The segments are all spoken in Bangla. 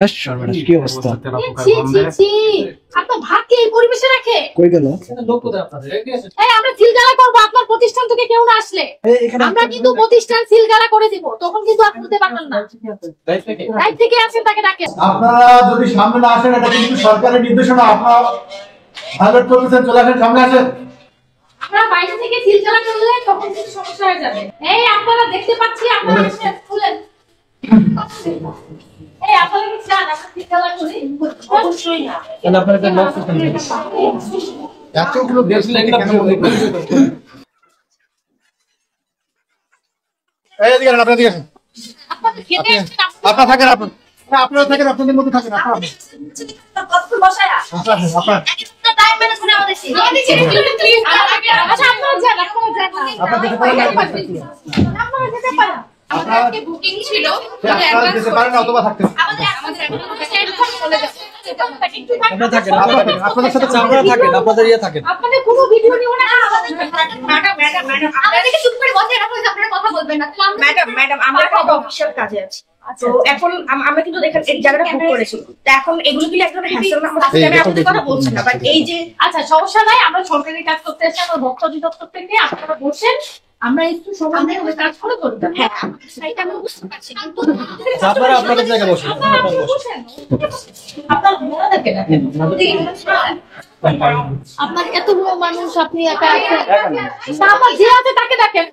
কি অবস্থা? আপনার ভাগ্যে এই পরিবেশে রাখে কই গেল? আমরা সিলগালা করবো আপনার প্রতিষ্ঠান থেকে কেউ না আসলে। আমরা কিন্তু প্রতিষ্ঠান সিলগালা করে দিব, তখন কিন্তু আপনি বলতে পারবেন না। রাইট থেকে আছেন তাকে ডাকেন। আপনারা যদি সামনে না আসেন, এটা কিন্তু সরকারের নির্দেশনা। আপনারা ভায়োলেট করতেছেন, চলে আসেন, সামনে আসেন। আমরা বাইরে থেকে সিলগালা করলে তখন কিন্তু সমস্যা হয়ে যাবে। এই আপনারা দেখতে পাচ্ছি, আপনারা আসেন, খুলেন। এই আপনারা কি চান আমরা সিলগালা করি? অবশ্যই না। আপনারা এটা লক করতে হবে। এতগুলো দেশ থেকে কেন বলবেন? এই দিকে আসেন, আপনারা দিকে আসেন। আপনারা খেতে আসেন, আপনারা থাকেন, আপনারা থাকেন, আপনাদের মধ্যে থাকেন। আপনারা বসায়া আপনারা একটা টাইম ম্যানেজ করে আমাদের ছিল। আচ্ছা আপনারা যান, আপনারা যেতে পারেন। আপনারা যেতে পারেন। আমাদের বুকিং ছিল, আপনারা যেতে পারেন না, অথবা থাকতে আমাদের এখন চলে যাবে। আপনারা থাকেন, আপনাদের সাথে আপনারা থাকেন, আপনাদের থাকেন। আপনাদের কোনো ভিডিও নিও না। ম্যাডাম আমাদেরকে চুপ করে বসে রাখো, আপনারা কথা বলবেন না। ম্যাডাম আমরা একটা অফিশিয়াল কাজে আছি। তো এখন আমরা কিন্তু দেখেন এই জায়গাটা বুক করেছি। তো এখন এগুলো কি এক ধরনের হ্যাসেল না? আমি আপনাদের কথা বলছি না, বাট এই যে আচ্ছা সমস্যা নাই, আমরা সরকারি কাজ করতে এসে আমরা ভক্ত অধিদপ্তর থেকে আপনারা বসেন, আমরা একটু সময় নিয়ে ওই কাজ করে করব। হ্যাঁ এটা আমি বুঝতে পারছি, কিন্তু আপনারা আপনাদের জায়গায় বসেন। আপনার মনে থাকে না আপনার এতগুলো মানুষ, আপনি একা আছেন, আমার যে আছে তাকে ডাকেন।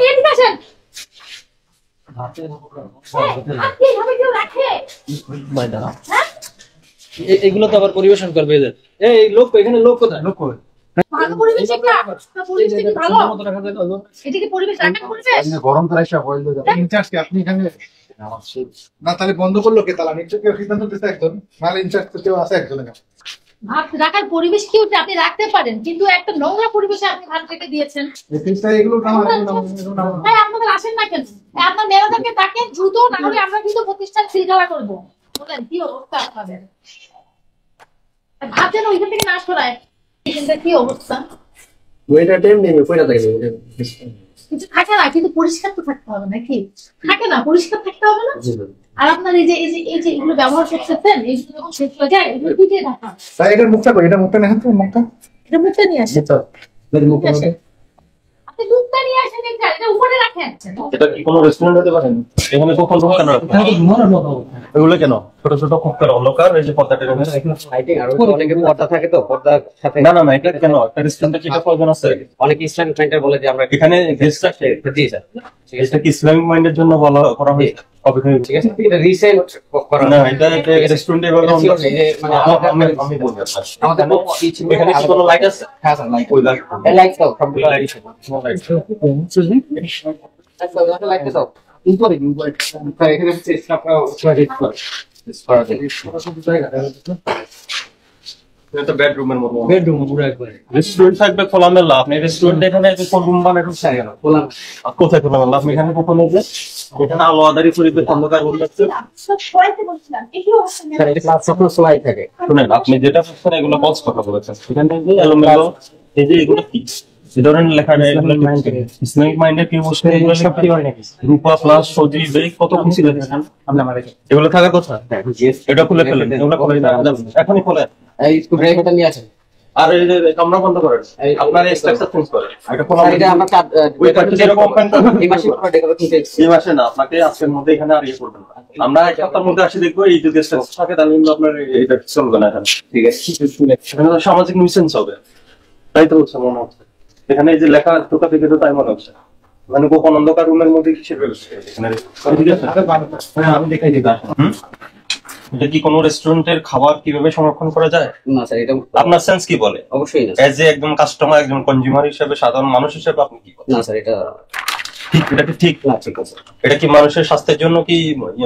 এদিকে আসেন। এইভাবে কেউ রাখে? হ্যাঁ? এগুলো তো আবার পরিবেশন করবে এদের। এই লোক এখানে লোক কোথায়? লোক কই? ভালো পরিবেশ এটা? পরিবেশ কি ভালো? এটা কি পরিবেশ রাখার পরিবেশ? গরম তো রাইসা হইল যাবে। ইনচার্জ কি আপনি এখানে? না তাহলে বন্ধ করলো কে? তালা নিচে কেউ সিদ্ধান্ত দিতে একজন, নাহলে ইনচার্জ তো কেউ আছে একজন। ভাত রাখার পরিবেশ কি ওটা আপনি রাখতে পারেন, কিন্তু একটা নোংরা পরিবেশে আপনি ভাত রেখে দিয়েছেন। এগুলো ভাই আপনাদের আসেন না কেন? আপনার মেয়েদেরকে ডাকেন দ্রুত, না হলে আমরা কিন্তু প্রতিষ্ঠান সিলগালা করবো। বলেন কি অবস্থা আপনাদের? ভাত যেন ওইখান থেকে না সরায়। এখানটা কি অবস্থা? ওইটা টাইম নেই, কইরা থাকে। কিছু থাকে না, কিন্তু পরিষ্কার তো থাকতে হবে নাকি? থাকে না, পরিষ্কার থাকতে হবে না? আর আপনার এই যে এগুলো ব্যবহার করতেছেন, এইগুলো যখন শেষ হয়ে যায় এগুলো পিঠে রাখা। তাই এটার মুখটা কই? এটা মুখটা নেন তো, মুখটা এটা মুখটা নিয়ে আসেন। মুখটা আপনি মুখটা নিয়ে আসেন, এটা উপরে রাখেন। এটা কি কোনো রেস্টুরেন্ট হতে পারে? এখানে কখন কেন এগুলো কেন ছোট ছোট কুকার অন্ধকার, এই যে পর্দাটা অনেকে পর্দা থাকে, তো পর্দার সাথে না এটা কেন একটা রেস্টুরেন্টে কি প্রয়োজন আছে? অনেক ইসলামিক সেন্টার বলে যে আমরা এখানে গেস্ট আছে। জি স্যার, এটা কি ইসলামিক মাইন্ডের জন্য বলা করা হয়েছে? ঠিক আছে, এটা রিসেন্ট করা না, এটা রেস্টুরেন্টে বলা আমি বলবো আমাদের এখানে কি কোনো লাইট আছে? হ্যাঁ স্যার, লাইট ওই লাইট লাইট তো কম্পিউটার লাইট লাইট তো ইম্পর্টেন্ট স্যার। এখানে হচ্ছে আপনারা ওয়াইড এটা বেডরুমের মতো। বেডরুম পুরো একবারে। রেস্টুরেন্ট থাকবে খোলামেলা, আপনি রেস্টুরেন্টে এখানে কোন রুম বানাবেন? কোথায় খোলামেলা? আপনি এখানে কখন যে এখানে আলো আদারি পরিবেশ অন্ধকার হয়ে যাচ্ছে। স্যার, এটা ক্লাস যখন স্লাইড থাকে। শুনেন, আপনি যেটা বলছেন এগুলো পজ কথা বলেছেন। এখানে যে এলোমেলো এই যে এগুলো কি এই ধরনের লেখা নেই, এগুলো ইসলামিক মাইন্ডের কি বলছেন? এগুলো সব কি হয় নাকি? রূপা প্লাস সজীব এই কত কিছু লেখেন আপনি আমারে। এগুলো থাকার কথা। এটা খুলে ফেলেন, এগুলো খুলে এখনই খুলে এই স্ক্রুড্রাইভারটা নিয়ে আসেন। আর এই যে কামরা বন্ধ করেন, আপনার স্ট্রাকচার চেঞ্জ করেন। এটা খোলা এটা আমরা ওই কাটতে যেরকম এই মাসে পুরো ডেকোরেট করতে এই মাসে না, আপনাকে আজকের মধ্যে এখানে আর ইয়ে করবেন না। আমরা এক সপ্তাহের মধ্যে আসি দেখবো এই যদি স্ট্রাকচার থাকে তাহলে কিন্তু আপনার এটা চলবে না এখানে। ঠিক আছে, এখানে তো সামাজিক নিউসেন্স হবে, তাই তো হচ্ছে মনে হচ্ছে। এখানে এই যে লেখা টোকা থেকে তো তাই মনে হচ্ছে, মানে গোপন অন্ধকার রুমের মধ্যে কিসের ব্যবস্থা এখানে? ঠিক আছে, হ্যাঁ আমি দেখাই দিই। এটা কি কোনো রেস্টুরেন্টের খাবার কিভাবে সংরক্ষণ করা যায়? না স্যার, এটা আপনার সেন্স কি বলে? অবশ্যই না এজ এ একদম কাস্টমার, একজন কনজিউমার হিসেবে, সাধারণ মানুষ হিসেবে আপনি কি বলেন? না স্যার, এটা ঠিক, এটা কি ঠিক না। ঠিক আছে, এটা কি মানুষের স্বাস্থ্যের জন্য কি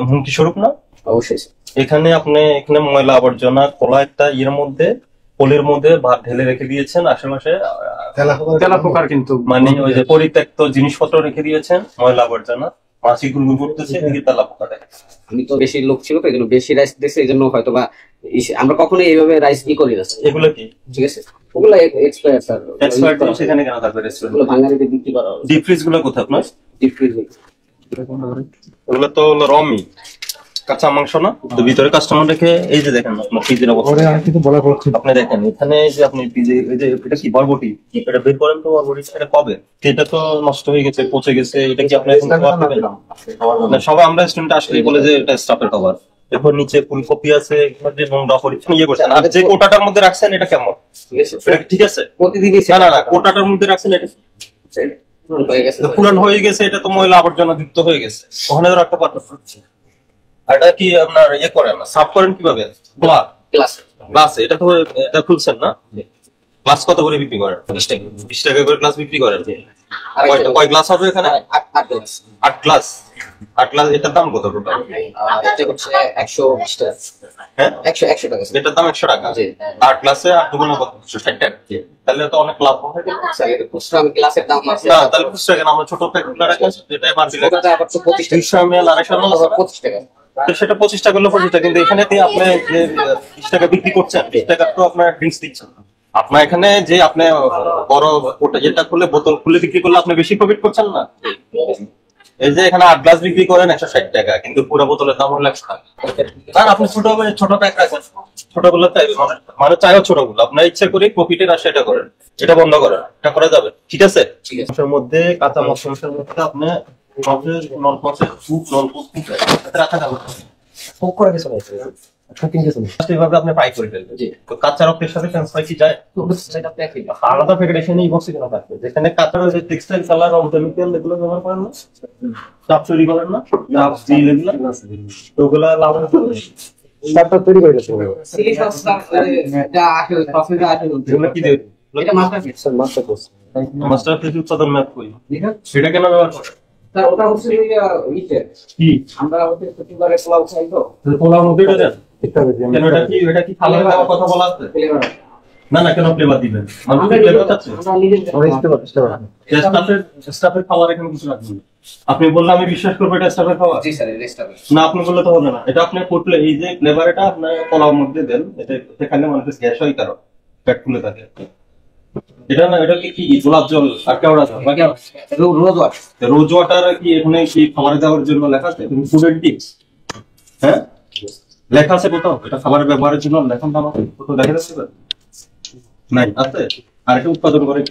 হুমকি স্বরূপ না? অবশ্যই স্যার। এখানে আপনি এখানে ময়লা আবর্জনা খোলা একটা ইয়ের মধ্যে, পলির মধ্যে ভাত ঢেলে রেখে দিয়েছেন, আশেপাশে তেলাপোকার কিন্তু মানে ওই যে পরিত্যক্ত জিনিসপত্র রেখে দিয়েছেন, ময়লা আবর্জনা, মাছি গুলগুল করতেছে, এদিকে তেলাপোকা দেখে। আমি তো বেশি লোক ছিল তো, এই জন্য বেশি রাইস দিয়েছে, এই জন্য হয়তো বা আমরা কখনো এইভাবে রাইস করি না। এগুলো কি ঠিক আছে, ওগুলো এক্সপায়ার স্যার, এক্সপায়ার জিনিস এখানে কেন থাকবে রেস্টুরেন্ট? ওগুলো ভাঙারিতে বিক্রি করা হবে। ডিপ ফ্রিজ গুলো কোথায় আপনার? ডিপ ফ্রিজ ওগুলো তো হলো রমি কাঁচা মাংস না, তো ভিতরে কাস্টমার রেখে এই যে দেখেন আপনার ফ্রিজের অবস্থা। ওরে আমি কিন্তু বলা করছি আপনি দেখেন এখানে এই যে আপনি ফ্রিজে এই যে এটা কি বরবটি, এটা বের করেন তো বরবটি, এটা কবে? এটা তো নষ্ট হয়ে গেছে, পচে গেছে, এটা কি আপনি এখন খাবার দেবেন? না, সবাই আমরা রেস্টুরেন্টে আসলেই বলে যে এটা স্টাফের খাবার। এরপর নিচে ফুলকপি আছে, এখানে যে নোংরা পরিচ্ছন্ন ইয়ে করছেন, আর যে কোটাটার মধ্যে রাখছেন এটা কেমন? এটা ঠিক আছে? প্রতিদিনই না না না, কোটাটার মধ্যে রাখছেন এটা হয়ে গেছে। পুরান হয়ে গেছে, এটা তো ময়লা আবর্জনা যুক্ত হয়ে গেছে, ওখানে রাখতে পারতেন। আর এটা কি আপনার ইয়ে করেন না, সাফ করেন কিভাবে? ক্লাস গ্লাসে এটা তো এটা খুলছেন না? গ্লাস কত করে বিক্রি করেন? 20 টাকা করে গ্লাস বিক্রি করেন। কয় গ্লাস হবে এখানে? 8 গ্লাস। 8 গ্লাস, এটার দাম কত টোটাল? এটা হচ্ছে 120 টাকা। হ্যাঁ 100 টাকা এটার দাম 100 টাকা। 8 গ্লাসে 8 দুগুণ কত? 60 টাকা। তাহলে তো অনেক লাভ হয়। স্যার এটা খুচরা আমি ক্লাসের দাম আছে। না তাহলে খুচরা কেন? আমরা ছোট প্যাকেটগুলো রাখি, যেটা মার্কেটে ওটা আবার 25 টাকা। 200 ml 250 ml 25 টাকা। তো সেটা 25 টাকা হলো 25 টাকা, কিন্তু এখানে আপনি যে 20 টাকা বিক্রি করছেন, 20 টাকা তো আপনার ড্রিঙ্কস দিচ্ছেন। আপনার এখানে যে আপনি বড় ওটা যেটা খুলে বোতল খুলে বিক্রি করলে আপনি বেশি প্রফিট করছেন না? এই যে এখানে 8 গ্লাস বিক্রি করেন 160 টাকা, কিন্তু পুরো বোতলের দাম হলো 100 টাকা। আর আপনি ছোট প্যাক রাখেন, ছোটগুলো চাই মানে চাইও ছোটগুলো, আপনার ইচ্ছা করে প্রফিটের আশা এটা করেন, এটা বন্ধ করেন, এটা করা যাবে? ঠিক আছে। মাংসের মধ্যে কাঁচা মাংসের মধ্যে আপনি নলপথের সুপ রাখা যাবে, ফোক করা কিছু নাই শুটিং কিছু নেই। এইভাবে আপনি ফ্রাই করে ফেলবেন। তো কাঁচা রক্তের সাথে ফ্রেঞ্চ ফ্রাই কি যায়? সেটা প্যাকেট। আলাদা প্যাকেট এখানে এই বক্সে কেন থাকবে? যেখানে কাঁচা যে টেক্সটাইল কালার রং কেমিক্যাল এগুলো ব্যবহার করেন না, চাপ তৈরি করেন না, চাপ স্টিল এগুলো, তো ওগুলা লাভ তারপর তৈরি করে দিতে সিলি সস এটা আসে সসটা আসে। এগুলো কি দেবে? এটা masterpiece. Sir master course masterpiece উৎপাদন ম্যাপ কই? দেখেন সেটা কেন ব্যবহার করে? স্যার ওটা হচ্ছে ইতে কি আমরা হচ্ছে প্রতিবারে পোলাও খাই তো পোলার মধ্যে এটা দেন? কেন এটা কি খাবার দেওয়ার কথা বলা আছে? ফ্লেভার। না না, কেন ফ্লেভার দিবেন? মানুষ আমরা ফ্লেভার চাচ্ছে? নিজেদের স্টাফের খাবার এখানে কিছু রাখবেন। আপনি বললে আমি বিশ্বাস করবো এটা স্টাফের খাবার? জি স্যার রেস্টুরেন্ট। না আপনি বললে তো হবে না, এটা আপনি করলে এই যে ফ্লেভার এটা আপনার পোলাওর মধ্যে দেন, এটা খাইলে মানুষের গ্যাস হয়, কারণ পেট ফুলে থাকে। এটা না, এটা কি গোলাপ জল আর কেওড়া জল বাকি রোজ ওয়াশ। রোজ ওয়াটার কি এখানে কি খাবারে দেওয়ার জন্য লেখা আছে? ফুড টিপস, হ্যাঁ লেখা আছে কোথাও? এটা খাবারের ব্যবহারের জন্য লেখা আমাকে কোথাও দেখা যাচ্ছে নাই? আছে। আর এটা উৎপাদন করে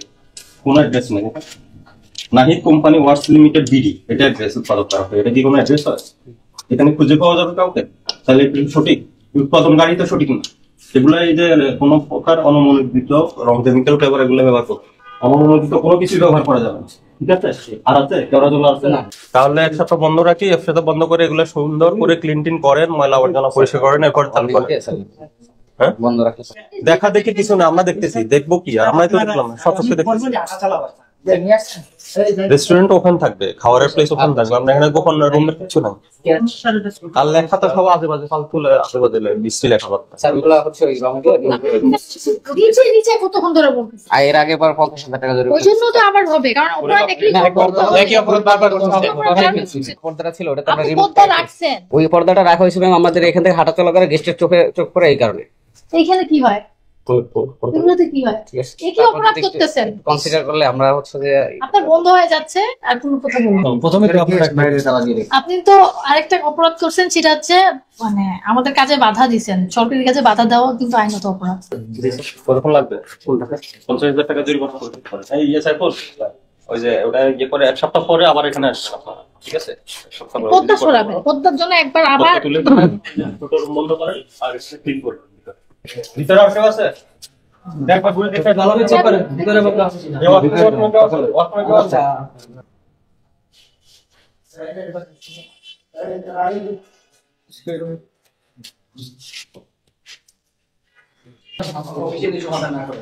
কোন অ্যাড্রেস নেই, Nahid company works limited BD, এটা অ্যাড্রেস উৎপাদন করা হয়। এটা কি কোনো অ্যাড্রেস হয়? এখানে খুঁজে পাওয়া যাবে কাউকে? তাহলে এটা সঠিক উৎপাদনকারী তো সঠিক না। এগুলো এই যে কোনো প্রকার অননুমোদিত রং কেমিক্যাল ফ্লেভার এগুলো ব্যবহার করবে, অননুমোদিত কোনো কিছু ব্যবহার করা যাবে না। ঠিক আছে? আর আছে কেওড়া জল আছে না? তাহলে একসাথে বন্ধ রাখি, একসাথে বন্ধ করে এগুলো সুন্দর করে ক্লিন টিন করেন, ময়লা আবর্জনা পরিষ্কার করেন, এরপর চালু করেন। হ্যাঁ বন্ধ রাখতে দেখা দেখি কিছু না, আমরা দেখতেছি, দেখবো কি আর আমরাই তো দেখলাম, সচক্ষে দেখতেছি। রেস্টুরেন্ট ওখানে থাকবে, খাবারের প্লেস ওখানে থাকবে, আমরা এখানে গোপন রুমের কিছু নাই। আর লেখা তো সব আজেবাজে ফালতু আজেবাজে বৃষ্টি লেখা করতে। স্যার ওগুলো হচ্ছে ওই রঙগুলো নিচে নিচে কতক্ষণ ধরে বলতেছি? আর এর আগে পর 50,000 টাকা জরিমানা। ওই জন্য তো আবার হবে, কারণ ওরা দেখলি একই অপরাধ বারবার করছে। পর্দাটা ছিল ওটা তো আমরা আপনি রিমুভ পর্দা রাখছেন, ওই পর্দাটা রাখা হয়েছিল আমাদের এখান থেকে হাঁটা চলা করে গেস্টের চোখ পড়ে এই কারণে। এইখানে কি হয়? এগুলোতে কি হয়? ঠিক আছে এ কি অপরাধ করতেছেন? কনসিডার করলে আমরা হচ্ছে যে আপনার বন্ধ হয়ে যাচ্ছে আর কোনো কথা বলবেন না। প্রথমে তো আপনার বাইরে তালা দিয়ে রেখে আপনি তো আরেকটা অপরাধ করছেন, সেটা হচ্ছে মানে আমাদের কাজে বাধা দিচ্ছেন। সরকারি কাজে বাধা দেওয়া কিন্তু আইনত অপরাধ। কতক্ষণ লাগবে? 50,000 টাকা জরিমানা করতে পারে। এই ইয়ে সাইফুল, ওই যে ওটা ইয়ে করে 1 সপ্তাহ পরে আবার এখানে আসবেন আপনারা, ঠিক আছে? 1 সপ্তাহ পরে পদ্মা সরাবেন, পদ্মার জন্য একবার আবার পদ্মা তুলে টোটো রুম বন্ধ করেন আর ক্লিন করবেন। ভিতরে আর কেউ আছে? দেখবা ঘুরে দেখতে ভালো করে চেক করেন ভিতরে বন্ধ আছে কিনা। এই ওয়াশরুমে কেউ আছে? ওয়াশরুমে কেউ আছে? অফিসিয়ালি সমাধান না করে